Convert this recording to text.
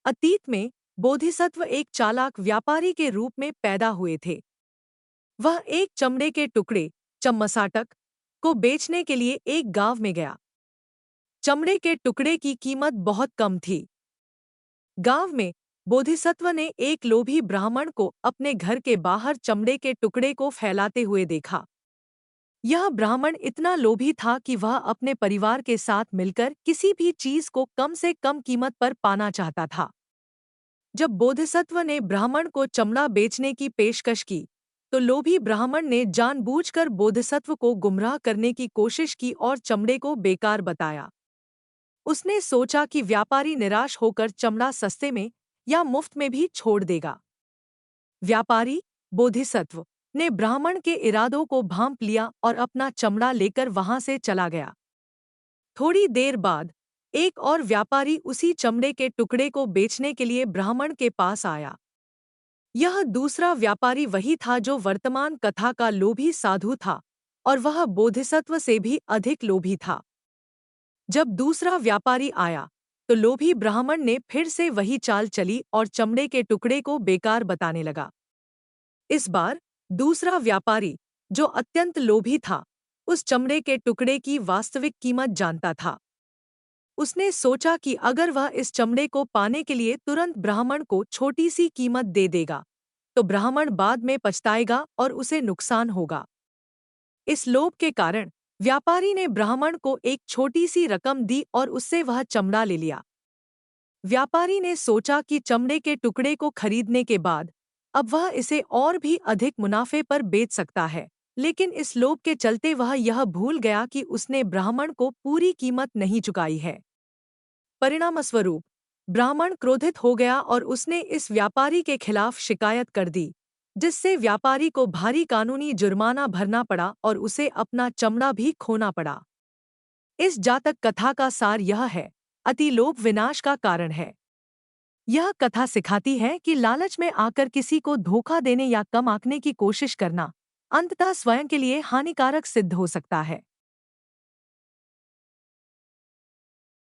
अतीत में बोधिसत्व एक चालाक व्यापारी के रूप में पैदा हुए थे। वह एक चमड़े के टुकड़े चम्मसाटक को बेचने के लिए एक गांव में गया। चमड़े के टुकड़े की कीमत बहुत कम थी। गांव में बोधिसत्व ने एक लोभी ब्राह्मण को अपने घर के बाहर चमड़े के टुकड़े को फैलाते हुए देखा। यह ब्राह्मण इतना लोभी था कि वह अपने परिवार के साथ मिलकर किसी भी चीज को कम से कम कीमत पर पाना चाहता था। जब बोधिसत्व ने ब्राह्मण को चमड़ा बेचने की पेशकश की, तो लोभी ब्राह्मण ने जानबूझकर बोधिसत्व को गुमराह करने की कोशिश की और चमड़े को बेकार बताया। उसने सोचा कि व्यापारी निराश होकर चमड़ा सस्ते में या मुफ्त में भी छोड़ देगा। व्यापारी बोधिसत्व ने ब्राह्मण के इरादों को भांप लिया और अपना चमड़ा लेकर वहां से चला गया। थोड़ी देर बाद एक और व्यापारी उसी चमड़े के टुकड़े को बेचने के लिए ब्राह्मण के पास आया। यह दूसरा व्यापारी वही था जो वर्तमान कथा का लोभी साधु था, और वह बोधिसत्व से भी अधिक लोभी था। जब दूसरा व्यापारी आया, तो लोभी ब्राह्मण ने फिर से वही चाल चली और चमड़े के टुकड़े को बेकार बताने लगा। इस बार दूसरा व्यापारी, जो अत्यंत लोभी था, उस चमड़े के टुकड़े की वास्तविक कीमत जानता था। उसने सोचा कि अगर वह इस चमड़े को पाने के लिए तुरंत ब्राह्मण को छोटी सी कीमत दे देगा, तो ब्राह्मण बाद में पछताएगा और उसे नुकसान होगा। इस लोभ के कारण व्यापारी ने ब्राह्मण को एक छोटी सी रकम दी और उससे वह चमड़ा ले लिया। व्यापारी ने सोचा कि चमड़े के टुकड़े को खरीदने के बाद अब वह इसे और भी अधिक मुनाफे पर बेच सकता है, लेकिन इस लोभ के चलते वह यह भूल गया कि उसने ब्राह्मण को पूरी कीमत नहीं चुकाई है। परिणामस्वरूप ब्राह्मण क्रोधित हो गया और उसने इस व्यापारी के खिलाफ शिकायत कर दी, जिससे व्यापारी को भारी कानूनी जुर्माना भरना पड़ा और उसे अपना चमड़ा भी खोना पड़ा। इस जातक कथा का सार यह है, अति लोभ विनाश का कारण है। यह कथा सिखाती है कि लालच में आकर किसी को धोखा देने या कम आंकने की कोशिश करना अंततः स्वयं के लिए हानिकारक सिद्ध हो सकता है।